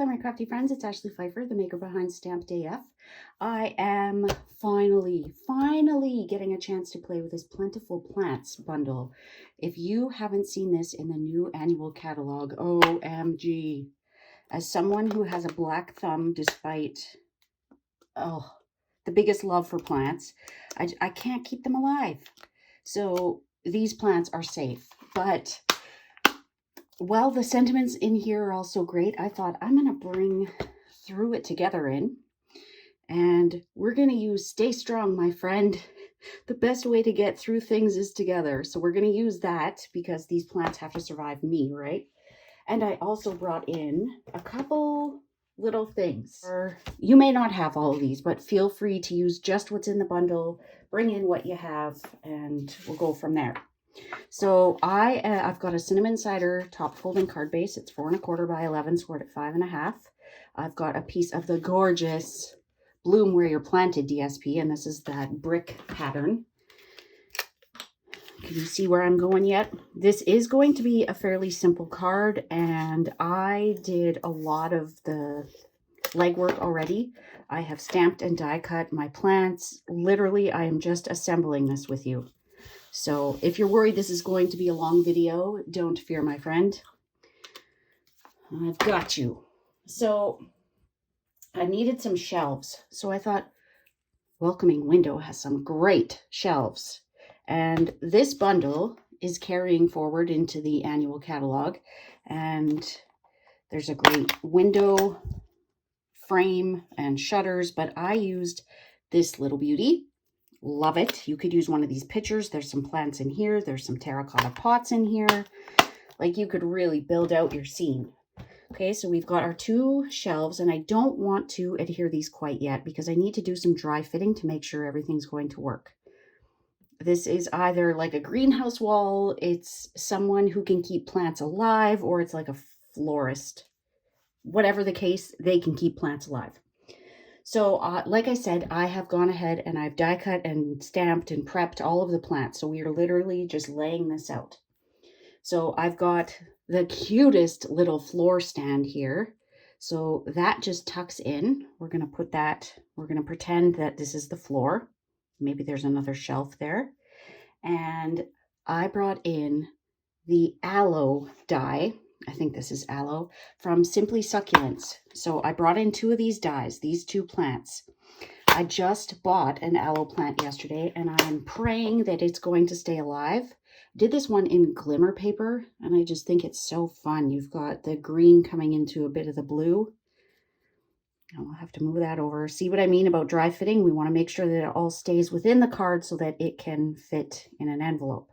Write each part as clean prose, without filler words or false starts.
there, my crafty friends. It's Ashley Pfeiffer, the maker behind Stamped AF. I am finally getting a chance to play with this Plentiful Plants bundle. If you haven't seen this in the new annual catalog, OMG. As someone who has a black thumb despite, the biggest love for plants, I can't keep them alive. So these plants are safe, but while the sentiments in here are also great, I thought I'm going to bring Through It Together in, and we're going to use Stay Strong, my friend. The best way to get through things is together. So we're going to use that because these plants have to survive me, right? And I also brought in a couple little things. You may not have all of these, but feel free to use just what's in the bundle, bring in what you have, and we'll go from there. So I've got a cinnamon cider top folding card base. It's 4 1/4 by 11, scored at 5 1/2. I've got a piece of the gorgeous Bloom Where You're Planted DSP, and this is that brick pattern. Can you see where I'm going yet? This is going to be a fairly simple card, and I did a lot of the legwork already. I have stamped and die cut my plants. Literally, I am just assembling this with you. So if you're worried this is going to be a long video, don't fear, my friend. I've got you. So I needed some shelves. So I thought Welcoming Window has some great shelves. And this bundle is carrying forward into the annual catalog. And there's a great window frame and shutters, but I used this little beauty. Love it. You could use one of these pictures. There's some plants in here. There's some terracotta pots in here. Like, you could really build out your scene. Okay, so we've got our 2 shelves, and I don't want to adhere these quite yet because I need to do some dry fitting to make sure everything's going to work. This is either like a greenhouse wall, it's someone who can keep plants alive, or it's like a florist. Whatever the case, they can keep plants alive. So like I said, I have gone ahead and I've die cut and stamped and prepped all of the plants. So we are literally just laying this out. So I've got the cutest little floor stand here. So that just tucks in. We're going to put that, we're going to pretend that this is the floor. Maybe there's another shelf there. And I brought in the aloe die. I think this is aloe, from Simply Succulents. So I brought in 2 of these dies, these 2 plants. I just bought an aloe plant yesterday, and I'm praying that it's going to stay alive. Did this one in glimmer paper, and I just think it's so fun. You've got the green coming into a bit of the blue. I'll have to move that over. See what I mean about dry fitting? We want to make sure that it all stays within the card so that it can fit in an envelope.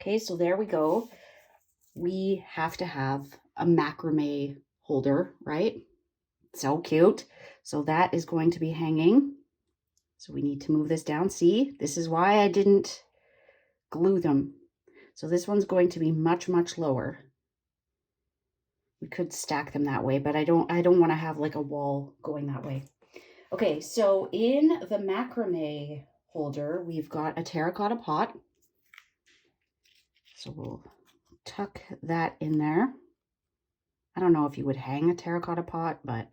Okay, so there we go. We have to have a macrame holder, right? So cute. So that is going to be hanging. So we need to move this down. See, this is why I didn't glue them. So this one's going to be much, much lower. We could stack them that way, but I don't want to have like a wall going that way. Okay, so in the macrame holder, we've got a terracotta pot. So we'll tuck that in there. I don't know if you would hang a terracotta pot, but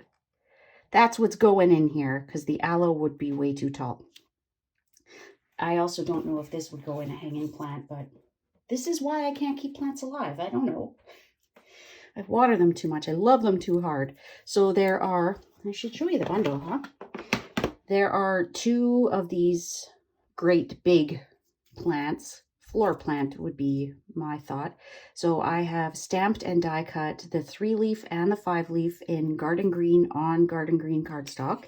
that's what's going in here because the aloe would be way too tall. I also don't know if this would go in a hanging plant, but this is why I can't keep plants alive. I don't know. I water them too much. I love them too hard. So there are, I should show you the bundle, huh? There are 2 of these great big plants. Floor plant would be my thought. So I have stamped and die cut the 3-leaf and the 5-leaf in garden green on garden green cardstock.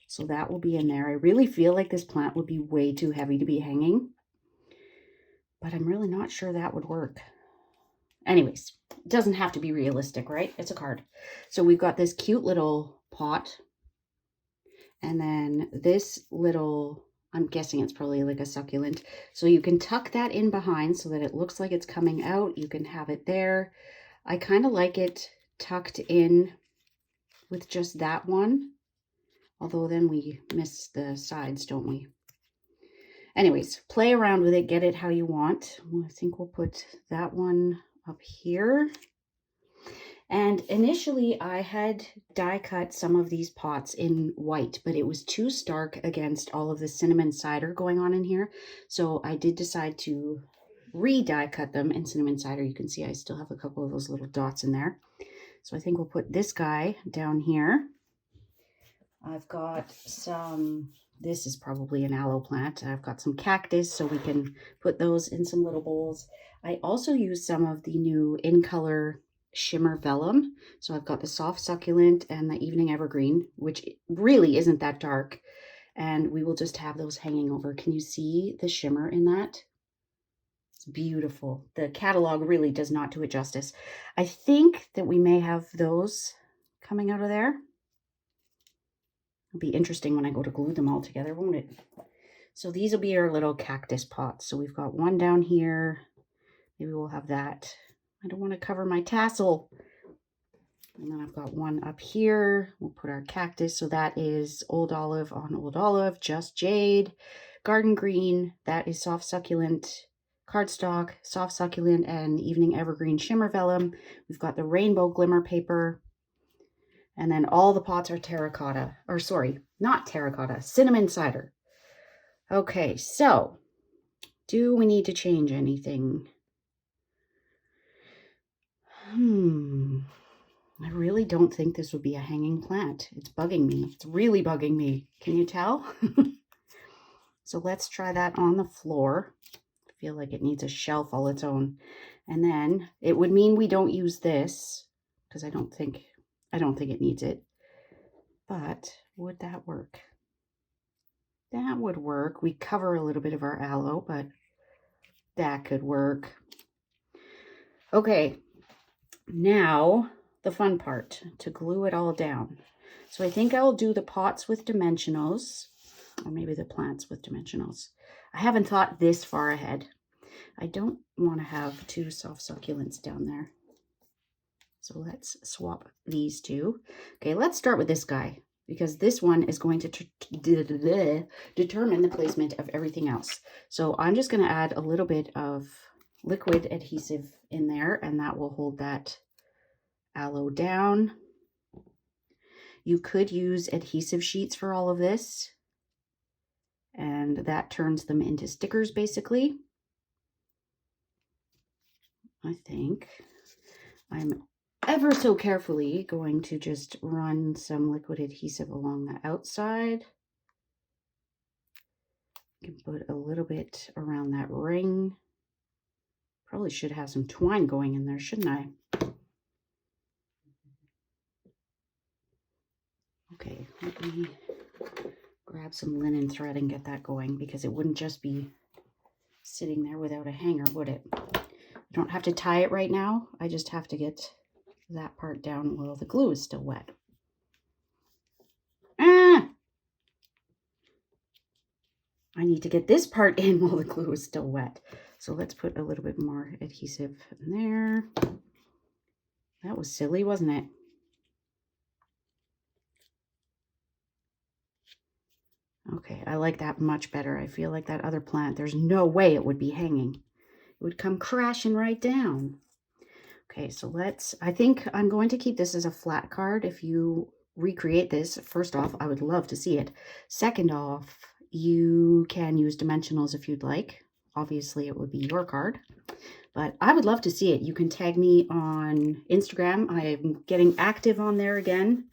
So that will be in there. I really feel like this plant would be way too heavy to be hanging, but I'm really not sure that would work. Anyways, it doesn't have to be realistic, right? It's a card. So we've got this cute little pot, and then this little, I'm guessing it's probably like a succulent. So you can tuck that in behind so that it looks like it's coming out. You can have it there. I kind of like it tucked in with just that one. Although then we miss the sides, don't we? Anyways, play around with it. Get it how you want. Well, I think we'll put that one up here. And initially I had die cut some of these pots in white, but it was too stark against all of the cinnamon cider going on in here. So I did decide to re-die cut them in cinnamon cider. You can see I still have a couple of those little dots in there. So I think we'll put this guy down here. I've got some, this is probably an aloe plant. I've got some cactus, so we can put those in some little bowls. I also use some of the new In Color Shimmer Vellum. So I've got the soft succulent and the evening evergreen, which really isn't that dark. And we will just have those hanging over. Can you see the shimmer in that? It's beautiful. The catalog really does not do it justice. I think that we may have those coming out of there. It'll be interesting when I go to glue them all together, won't it? So these will be our little cactus pots. So we've got one down here. Maybe we'll have that. I don't want to cover my tassel. And then I've got one up here. We'll put our cactus. So that is Old Olive on Old Olive, Just Jade, Garden Green. That is soft succulent, cardstock, soft succulent, and evening evergreen shimmer vellum. We've got the rainbow glimmer paper. And then all the pots are terracotta, or sorry, not terracotta, cinnamon cider. Okay, so do we need to change anything? I really don't think this would be a hanging plant. It's bugging me. It's really bugging me. Can you tell? So let's try that on the floor. I feel like it needs a shelf all its own. And then it would mean we don't use this because I don't think it needs it. But would that work? That would work. We cover a little bit of our aloe, but that could work. Okay, now the fun part, to glue it all down. So I think I'll do the pots with dimensionals, or maybe the plants with dimensionals. I haven't thought this far ahead. I don't want to have two soft succulents down there. So let's swap these two. Okay, let's start with this guy, because this one is going to determine the placement of everything else. So I'm just going to add a little bit of liquid adhesive in there, and that will hold that aloe down. You could use adhesive sheets for all of this, and that turns them into stickers basically. I think I'm ever so carefully going to just run some liquid adhesive along the outside. You can put a little bit around that ring. Probably should have some twine going in there, shouldn't I? Okay, let me grab some linen thread and get that going, because it wouldn't just be sitting there without a hanger, would it? I don't have to tie it right now. I just have to get that part down while the glue is still wet. I need to get this part in while the glue is still wet. So let's put a little bit more adhesive in there. That was silly, wasn't it? Okay, I like that much better. I feel like that other plant, there's no way it would be hanging. It would come crashing right down. Okay, so I think I'm going to keep this as a flat card. If you recreate this, first off, I would love to see it. Second off, you can use dimensionals if you'd like. Obviously, it would be your card, but I would love to see it. You can tag me on Instagram. I'm getting active on there again.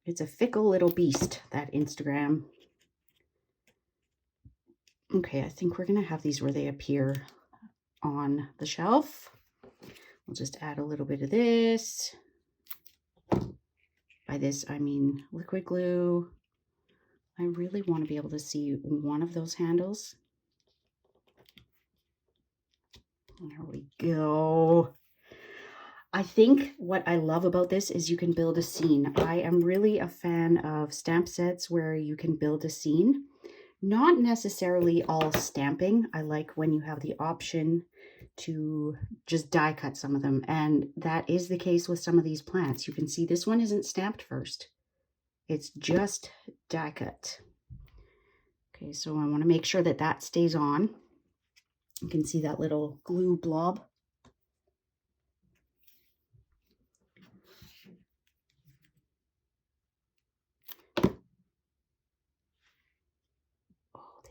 It's a fickle little beast, that Instagram. Okay, I think we're going to have these where they appear on the shelf. We'll just add a little bit of this. By this, I mean liquid glue. I really want to be able to see one of those handles. There we go. I think what I love about this is you can build a scene. I am really a fan of stamp sets where you can build a scene. Not necessarily all stamping. I like when you have the option to just die cut some of them. And that is the case with some of these plants. You can see this one isn't stamped first. It's just die cut. Okay, so I want to make sure that that stays on. You can see that little glue blob.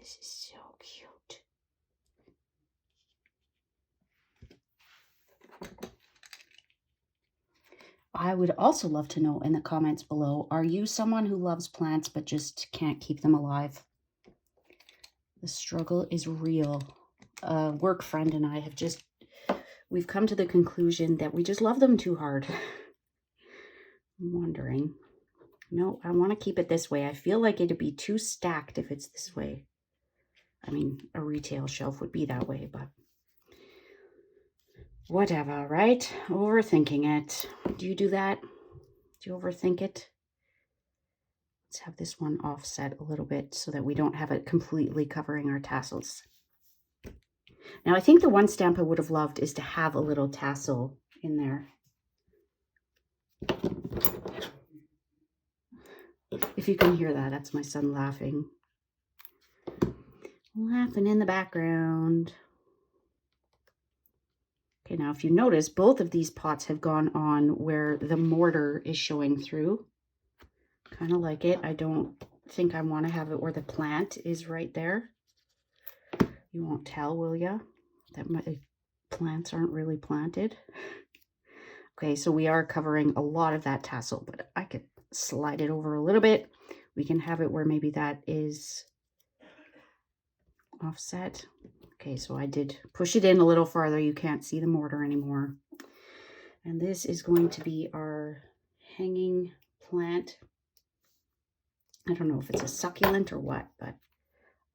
This is so cute. I would also love to know in the comments below, are you someone who loves plants but just can't keep them alive? The struggle is real. A work friend and I have we've come to the conclusion that we just love them too hard. I'm wondering. No, I want to keep it this way. I feel like it'd be too stacked if it's this way. I mean, a retail shelf would be that way, but whatever, right? Overthinking it. Do you do that? Do you overthink it? Let's have this one offset a little bit so that we don't have it completely covering our tassels. Now, I think the one stamp I would have loved is to have a little tassel in there. If you can hear that, that's my son laughing. Laughing in the background. Okay, now if you notice, both of these pots have gone on where the mortar is showing through. Kind of like it. I don't think I want to have it where the plant is right there. You won't tell, will ya? That my plants aren't really planted. Okay, so we are covering a lot of that tassel, but I could slide it over a little bit. We can have it where maybe that is offset. Okay, so I did push it in a little farther. You can't see the mortar anymore. And this is going to be our hanging plant. I don't know if it's a succulent or what, but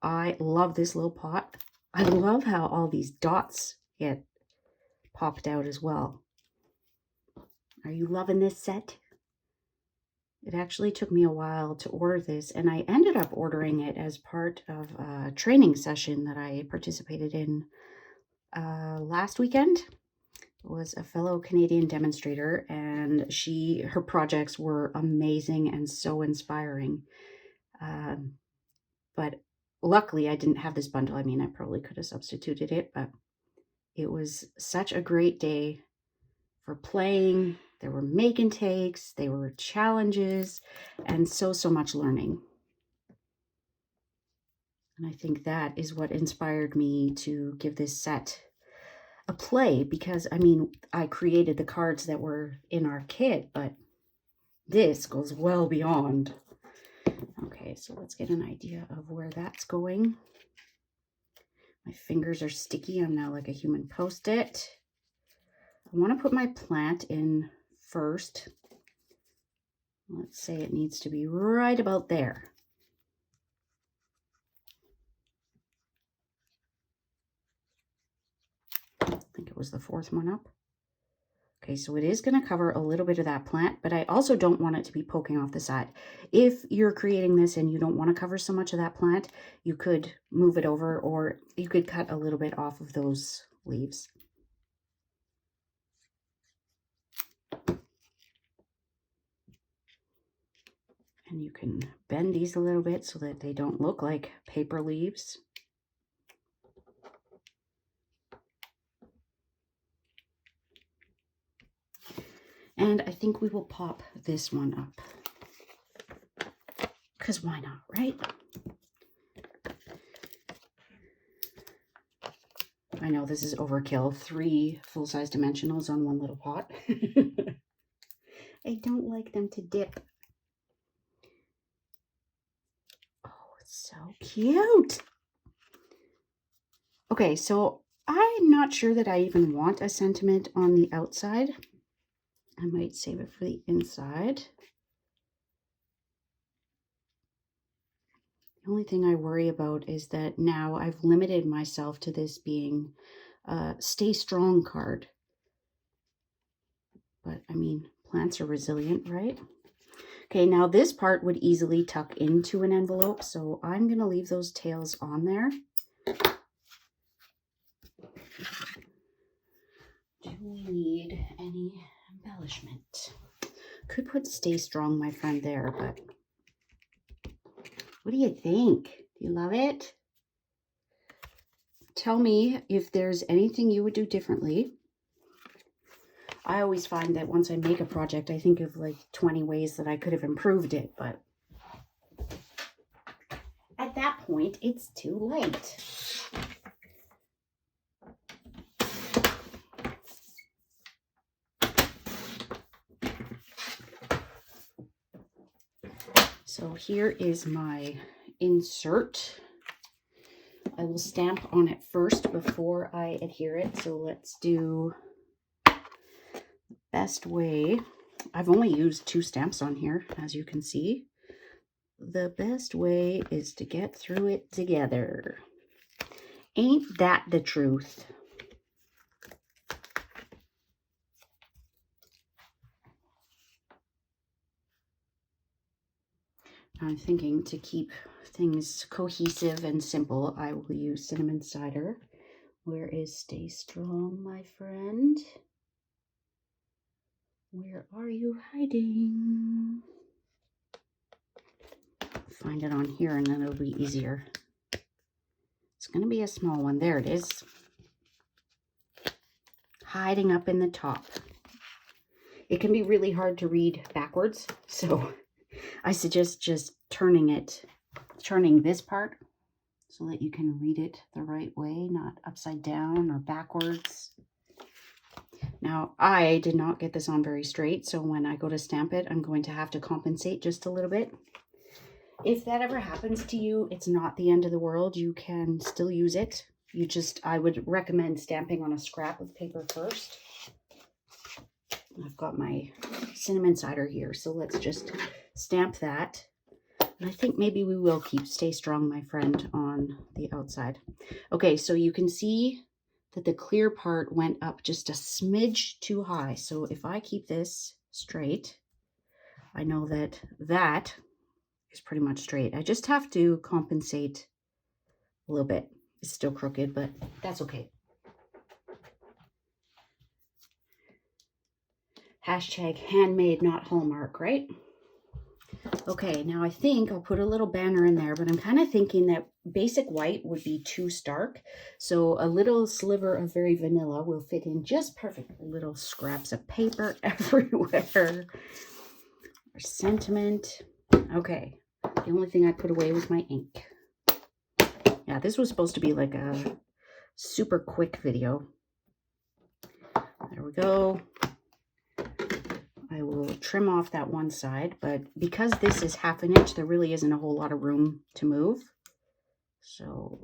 I love this little pot. I love how all these dots get popped out as well. Are you loving this set? It actually took me a while to order this, and I ended up ordering it as part of a training session that I participated in last weekend. It was a fellow Canadian demonstrator, and her projects were amazing and so inspiring. But luckily, I didn't have this bundle. I mean, I probably could have substituted it, but it was such a great day for playing. There were make and takes, there were challenges, and so much learning. And I think that is what inspired me to give this set a play, because, I mean, I created the cards that were in our kit, but this goes well beyond. Okay, so let's get an idea of where that's going. My fingers are sticky. I'm now like a human Post-it. I want to put my plant in first. Let's say it needs to be right about there. I think it was the fourth one up. Okay, so it is going to cover a little bit of that plant, but I also don't want it to be poking off the side. If you're creating this and you don't want to cover so much of that plant, you could move it over, or you could cut a little bit off of those leaves. And you can bend these a little bit so that they don't look like paper leaves. And I think we will pop this one up. Because why not, right? I know this is overkill. 3 full-size dimensionals on one little pot. I don't like them to dip. So cute. Okay, so I'm not sure that I even want a sentiment on the outside. I might save it for the inside. The only thing I worry about is that now I've limited myself to this being a Stay Strong card. But I mean, plants are resilient, right? Okay, now this part would easily tuck into an envelope, so I'm going to leave those tails on there. Do we need any embellishment? Could put Stay Strong, my friend, there, but what do you think? Do you love it? Tell me if there's anything you would do differently. I always find that once I make a project, I think of like 20 ways that I could have improved it, but at at that point, it's too late. So here is my insert. I will stamp on it first before I adhere it. So let's do the best way. I've only used 2 stamps on here, as you can see. The best way is to get through it together. Ain't that the truth? I'm thinking to keep things cohesive and simple, I will use cinnamon cider. Where is Stay Strong, my friend? Where are you hiding? Find it on here and then it'll be easier. It's going to be a small one. There it is. Hiding up in the top. It can be really hard to read backwards, so I suggest just turning this part so that you can read it the right way, not upside down or backwards. Now, I did not get this on very straight, so when I go to stamp it, I'm going to have to compensate just a little bit. If that ever happens to you, it's not the end of the world. You can still use it. I would recommend stamping on a scrap of paper first. I've got my cinnamon cider here, so let's just stamp that. And I think maybe we will keep Stay Strong, my friend, on the outside. Okay, so you can see that the clear part went up just a smidge too high. So if I keep this straight, I know that that is pretty much straight. I just have to compensate a little bit. It's still crooked, but that's okay. Hashtag handmade, not Hallmark, right? Okay, now I think I'll put a little banner in there, but I'm kind of thinking that basic white would be too stark. So a little sliver of very vanilla will fit in just perfectly. Little scraps of paper everywhere. Or sentiment. Okay, the only thing I put away was my ink. Yeah, this was supposed to be like a super quick video. There we go. I will trim off that one side, but because this is 1/2 inch, there really isn't a whole lot of room to move. So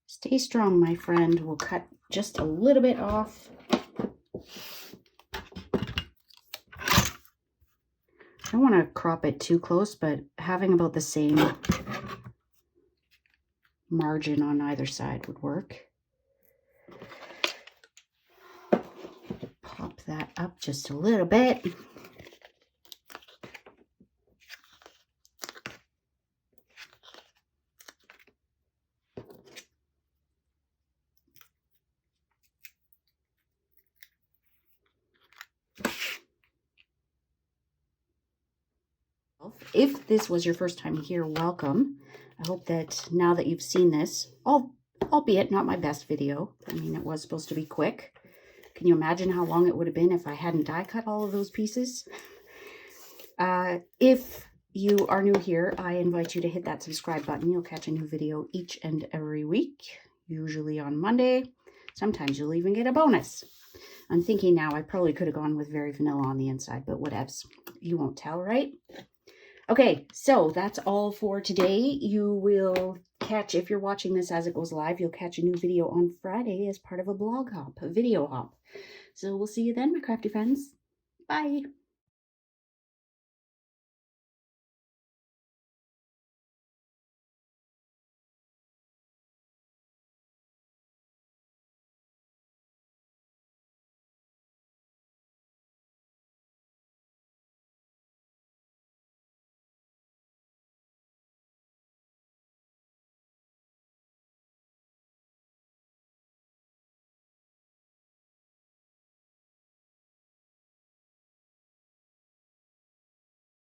Stay Strong, my friend. We'll cut just a little bit off. I don't want to crop it too close, but having about the same margin on either side would work. Pop that up just a little bit. If this was your first time here, welcome. I hope that now that you've seen this, albeit not my best video, I mean, it was supposed to be quick. Can you imagine how long it would have been if I hadn't die cut all of those pieces? If you are new here, I invite you to hit that subscribe button. You'll catch a new video each and every week, usually on Monday. Sometimes you'll even get a bonus. I'm thinking now I probably could have gone with very vanilla on the inside, but whatevs. You won't tell, right? Okay, so that's all for today. You will catch, if you're watching this as it goes live, you'll catch a new video on Friday as part of a blog hop, a video hop. So we'll see you then, my crafty friends. Bye.